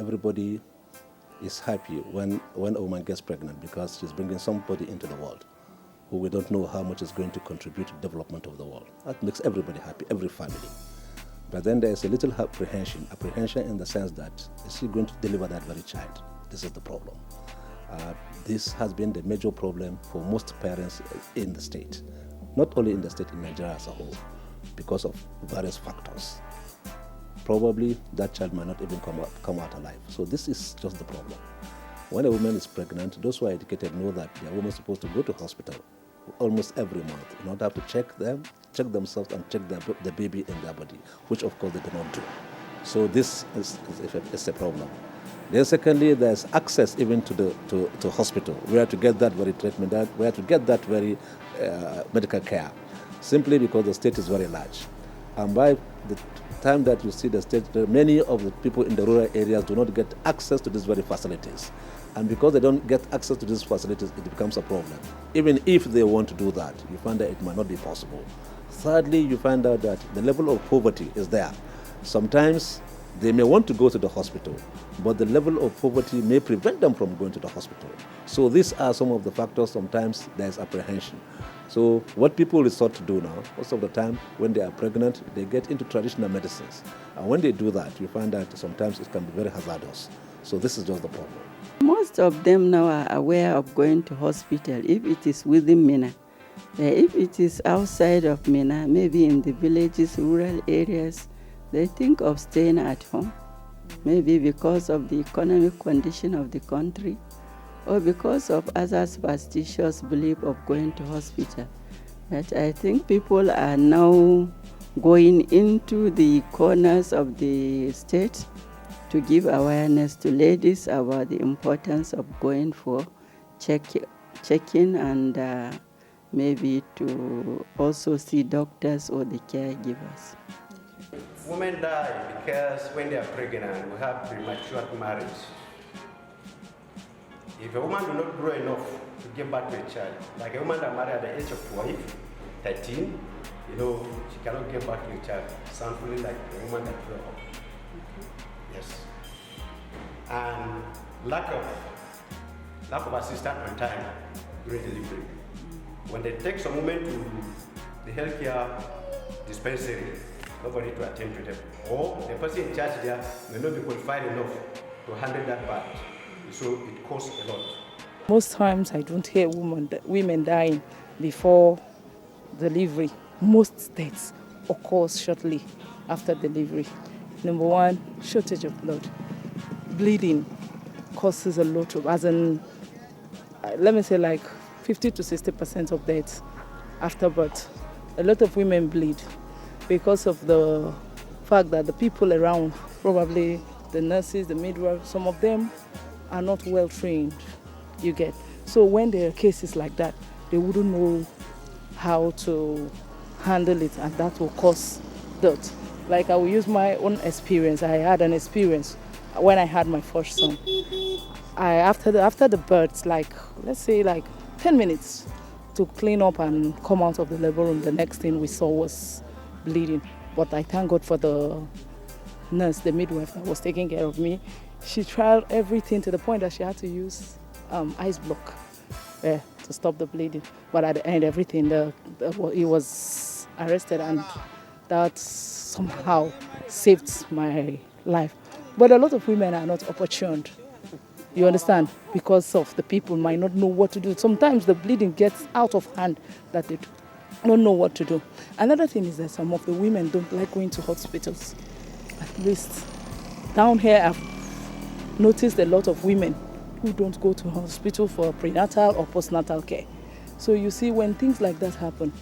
everybody is happy when a woman gets pregnant because she's bringing somebody into the world who we don't know how much is going to contribute to the development of the world. That makes everybody happy, every family. But then there's a little apprehension in the sense that, is she going to deliver that very child? This is the problem. This has been the major problem for most parents in the state, not only in the state, in Nigeria as a whole, because of various factors. Probably that child might not even come out alive. So this is just the problem. When a woman is pregnant, those who are educated know that the woman is supposed to go to hospital almost every month in order to check themselves and check the baby in their body, which of course they do not do. So this is a problem. Then secondly, there's access even to hospital, where to get that very treatment, where to get that very medical care, simply because the state is very large. And by the time that you see the state, many of the people in the rural areas do not get access to these very facilities. And because they don't get access to these facilities, it becomes a problem. Even if they want to do that, you find that it might not be possible. Thirdly, you find out that the level of poverty is there. Sometimes they may want to go to the hospital, but the level of poverty may prevent them from going to the hospital. So these are some of the factors. Sometimes there's apprehension. So what people resort to do now, most of the time when they are pregnant, they get into traditional medicines. And when they do that, you find that sometimes it can be very hazardous. So this is just the problem. Most of them now are aware of going to hospital if it is within Mina. If it is outside of Mina, maybe in the villages, rural areas, they think of staying at home, maybe because of the economic condition of the country or because of other superstitious belief of going to hospital. But I think people are now going into the corners of the state to give awareness to ladies about the importance of going for checking and maybe to also see doctors or the caregivers. Women die because when they are pregnant, we have premature marriage. If a woman does not grow enough to give birth to a child, like a woman that married at the age of 12, 13, she cannot give birth to a child. Sounds really like a woman that grew up. Yes. And lack of assistance on time during delivery. When they take some women to the healthcare dispensary, nobody to attend to them. Or the person in charge there may not be qualified enough to handle that birth. So it costs a lot. Most times I don't hear women dying before delivery. Most deaths occurs shortly after delivery. Number one, shortage of blood. Bleeding causes a lot of, let me say like 50 to 60% of deaths after birth. A lot of women bleed because of the fact that the people around, probably the nurses, the midwives, some of them are not well trained, you get. So when there are cases like that, they wouldn't know how to handle it, and that will cause death. Like I will use my own experience. I had an experience when I had my first son. After the birth, let's say 10 minutes to clean up and come out of the labor room, the next thing we saw was bleeding. But I thank God for the nurse, the midwife that was taking care of me. She tried everything to the point that she had to use ice block to stop the bleeding. But at the end, everything, he was arrested, and that somehow saved my life. But a lot of women are not opportuned, you understand, because of the people might not know what to do. Sometimes the bleeding gets out of hand that they don't know what to do. Another thing is that some of the women don't like going to hospitals. At least down here, I've noticed a lot of women who don't go to hospital for prenatal or postnatal care. So you see, when things like that happen,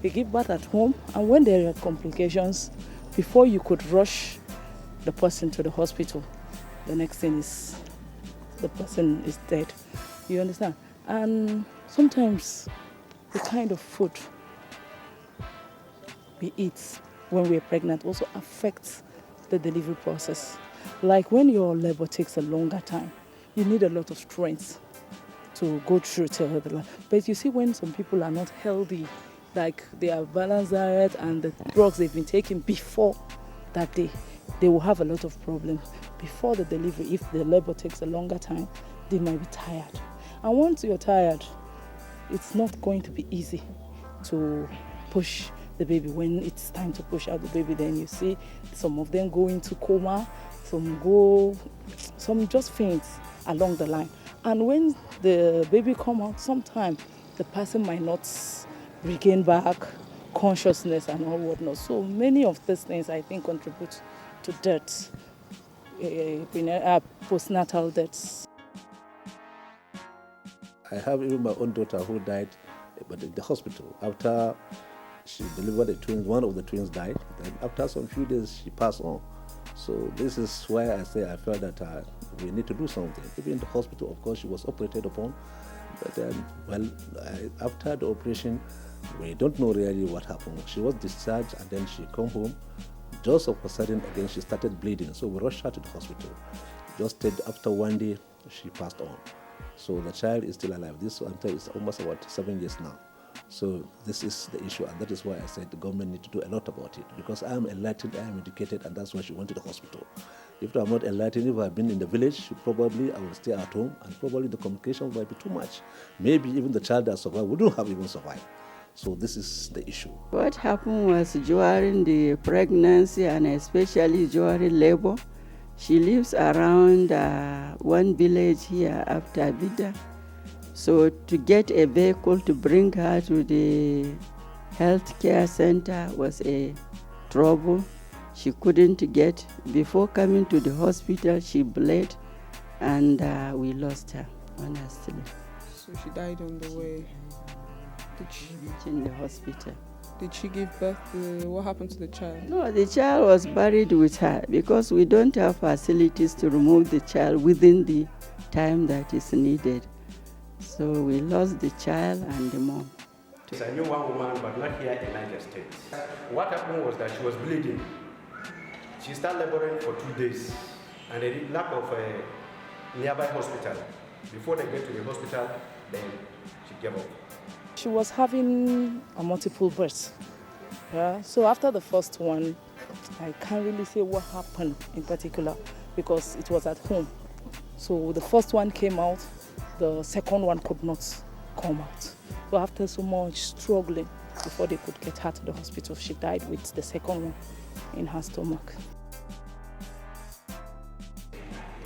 they give birth at home, and when there are complications, before you could rush the person to the hospital, the next thing is the person is dead. You understand? And sometimes the kind of food we eat when we're pregnant also affects the delivery process. Like when your labor takes a longer time, you need a lot of strength to go through till the life. But you see, when some people are not healthy, like they have balanced diet and the drugs they've been taking before that day, they will have a lot of problems. Before the delivery, if the labor takes a longer time, they might be tired. And once you're tired, it's not going to be easy to push the baby. When it's time to push out the baby, then you see some of them go into coma, some just faint along the line. And when the baby come out, sometimes the person might not regain back consciousness and all whatnot. So many of these things, I think, contribute to deaths, postnatal deaths. I have even my own daughter who died, but in the hospital. After she delivered the twins, one of the twins died. Then after some few days, she passed on. So this is why I say I felt that we need to do something. Even in the hospital, of course, she was operated upon. But then, after the operation, we don't know really what happened. She was discharged and then she come home. Just of a sudden, again, she started bleeding. So we rushed her to the hospital. Just after one day, she passed on. So the child is still alive. This until it's almost about 7 years now. So this is the issue, and that is why I said the government need to do a lot about it. Because I am enlightened, I am educated, and that's why she went to the hospital. If I'm not enlightened, if I've been in the village, probably I will stay at home, and probably the communication might be too much. Maybe even the child that survived wouldn't have even survived. So this is the issue. What happened was during the pregnancy and especially during labor, she lives around one village here after Bida. So to get a vehicle to bring her to the healthcare center was a trouble. She couldn't get. Before coming to the hospital, she bled, and we lost her, honestly. So she died on the way. In the hospital. Did she give birth? What happened to the child? No, the child was buried with her because we don't have facilities to remove the child within the time that is needed. So we lost the child and the mom. I knew one woman, but not here in Niger State. What happened was that she was bleeding. She started laboring for 2 days, and they did lack of a nearby hospital. Before they get to the hospital, then she gave up. She was having a multiple births. Yeah? So after the first one, I can't really say what happened in particular because it was at home. So the first one came out, the second one could not come out. So after so much struggling before they could get her to the hospital, she died with the second one in her stomach.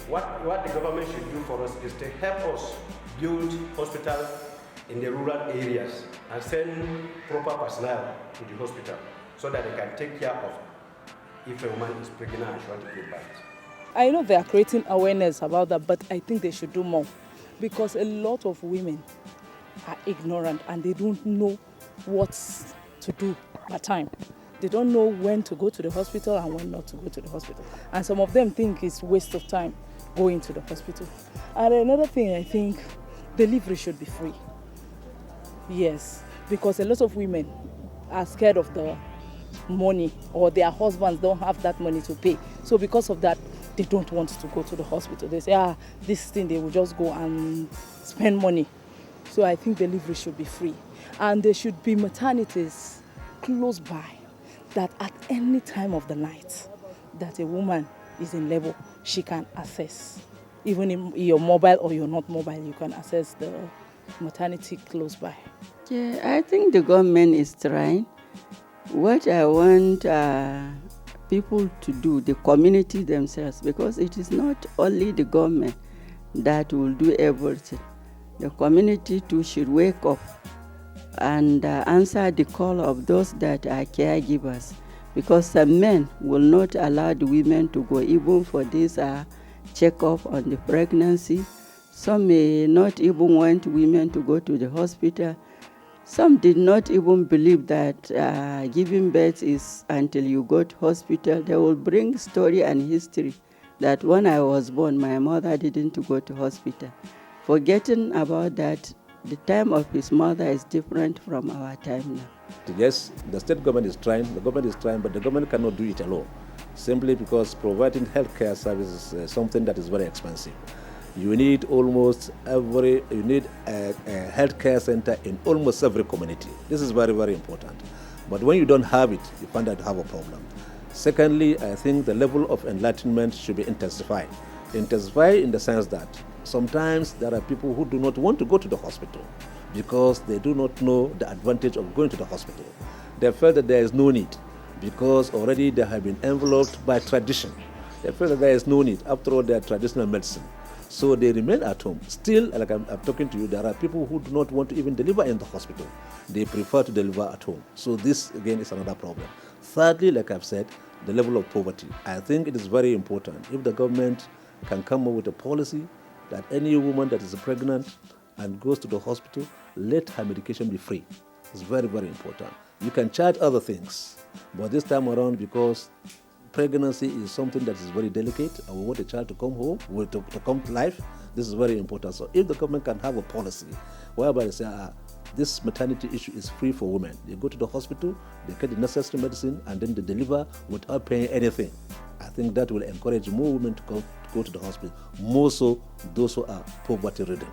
What the government should do for us is to help us build hospitals in the rural areas and send proper personnel to the hospital so that they can take care of if a woman is pregnant and she wants to give birth. I know they are creating awareness about that, but I think they should do more because a lot of women are ignorant and they don't know what to do at time. They don't know when to go to the hospital and when not to go to the hospital. And some of them think it's waste of time going to the hospital. And another thing, I think delivery should be free. Yes, because a lot of women are scared of the money or their husbands don't have that money to pay. So because of that, they don't want to go to the hospital. They say, this thing, they will just go and spend money. So I think delivery should be free. And there should be maternities close by that at any time of the night that a woman is in labor, she can access. Even if you're mobile or you're not mobile, you can access the maternity close by. Yeah, I think the government is trying. What I want people to do, the community themselves, because it is not only the government that will do everything. The community too should wake up and answer the call of those that are caregivers, because some men will not allow the women to go even for this check-up on the pregnancy. Some may not even want women to go to the hospital. Some did not even believe that giving birth is until you go to hospital. They will bring story and history that when I was born, my mother didn't go to hospital. Forgetting about that, the time of his mother is different from our time now. Yes, the state government is trying, but the government cannot do it alone, simply because providing healthcare services is something that is very expensive. You need a healthcare center in almost every community. This is very, very important. But when you don't have it, you find out you have a problem. Secondly, I think the level of enlightenment should be intensified. Intensified in the sense that sometimes there are people who do not want to go to the hospital because they do not know the advantage of going to the hospital. They feel that there is no need because already they have been enveloped by tradition. They feel that there is no need. After all, they are traditional medicine. So they remain at home. Still, like I'm talking to you, there are people who do not want to even deliver in the hospital. They prefer to deliver at home. So this, again, is another problem. Thirdly, like I've said, the level of poverty. I think it is very important if the government can come up with a policy that any woman that is pregnant and goes to the hospital, let her medication be free. It's very, very important. You can charge other things, but this time around, because pregnancy is something that is very delicate, and we want a child to come home, to come to life, this is very important. So if the government can have a policy whereby they say, this maternity issue is free for women. They go to the hospital, they get the necessary medicine, and then they deliver without paying anything. I think that will encourage more women to go to the hospital, more so those who are poverty-ridden.